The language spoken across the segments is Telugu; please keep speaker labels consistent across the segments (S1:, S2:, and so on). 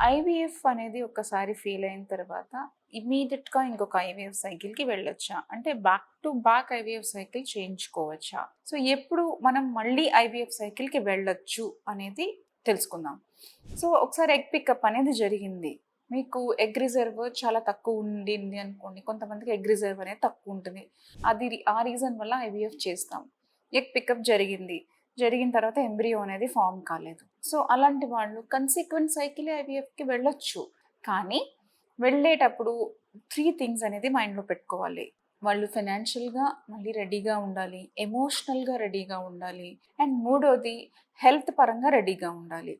S1: ఐవీఎఫ్ అనేది ఒక్కసారి ఫెయిల్ అయిన తర్వాత ఇమ్మీడియట్‌గా ఇంకొక ఐవీఎఫ్ సైకిల్‌కి వెళ్ళొచ్చా? అంటే back to back IVF cycle చేయించుకోవచ్చా? సో, ఎప్పుడు మనం మళ్ళీ ఐవీఎఫ్ సైకిల్‌కి వెళ్ళొచ్చు అనేది తెలుసుకుందాం. సో, ఒకసారి ఎగ్ పికప్ అనేది జరిగింది. మీకు ఎగ్ రిజర్వ్ చాలా తక్కువ ఉండింది అనుకోండి. కొంతమందికి ఎగ్ రిజర్వ్ అనేది తక్కువ ఉంటుంది. ఆ రీజన్ వల్ల ఐవీఎఫ్ చేస్తాం. ఎగ్ పికప్ జరిగింది. జరిగిన తర్వాత ఎంబ్రియో అనేది ఫార్మ్ కాలేదు. సో, అలాంటి వాళ్ళు కన్సీక్వెంట్ సైకిలే ఐవీఎఫ్‌కి వెళ్ళొచ్చు. కానీ వెళ్ళేటప్పుడు 3 థింగ్స్ అనేది మైండ్‌లో పెట్టుకోవాలి. వాళ్ళు ఫైనాన్షియల్‌గా మళ్ళీ రెడీగా ఉండాలి. ఎమోషనల్‌గా రెడీగా ఉండాలి. అండ్ మూడోది హెల్త్ పరంగా రెడీగా ఉండాలి.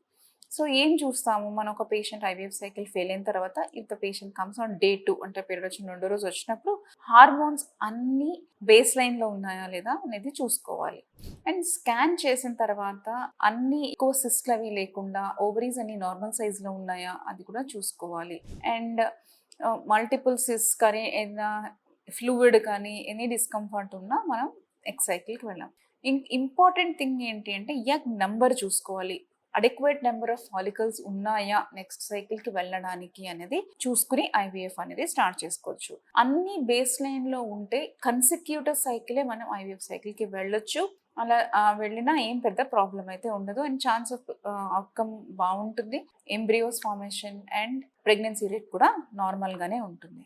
S1: సో, ఏం చూస్తాము మనం ఒక పేషెంట్ ఐవీఎఫ్ సైకిల్ ఫెయిల్ అయిన తర్వాత if the patient comes on day 2 అంటే పీరియడ్ వచ్చిన రెండో రోజు వచ్చినప్పుడు హార్మోన్స్ అన్నీ బేస్ లైన్‌లో ఉన్నాయా లేదా అనేది చూసుకోవాలి. అండ్ స్కాన్ చేసిన తర్వాత అన్నీ ఎక్కువ సిస్ట్‌లు అవి లేకుండా ఓవరీస్ అన్నీ నార్మల్ సైజ్‌లో ఉన్నాయా అది కూడా చూసుకోవాలి. అండ్ మల్టిపుల్ సిస్ట్స్ కానీ ఏదైనా ఫ్లూయిడ్ కానీ ఎనీ డిస్కంఫర్ట్ ఉన్నా మనం ఎగ్ సైకిల్‌కి వెళ్ళాం. ఇంపార్టెంట్ థింగ్ ఏంటి అంటే ఎగ్ నంబర్ చూసుకోవాలి. అడెక్వేట్ నెంబర్ ఆఫ్ ఫాలికల్స్ ఉన్నాయా నెక్స్ట్ సైకిల్‌కి వెళ్ళడానికి అనేది చూసుకొని ఐవీఎఫ్ అనేది స్టార్ట్ చేసుకోవచ్చు. అన్ని బేస్ లైన్‌లో ఉంటే కన్సిక్యూటివ్ సైకిలే మనం ఐవీఎఫ్ సైకిల్‌కి వెళ్ళొచ్చు. అలా వెళ్ళినా ఏం పెద్ద ప్రాబ్లమ్ అయితే ఉండదు. అండ్ ఛాన్స్ ఆఫ్ అవుట్‌కమ్ బావుంటుంది. Embryos formation and pregnancy rate కూడా నార్మల్‌గానే ఉంటుంది.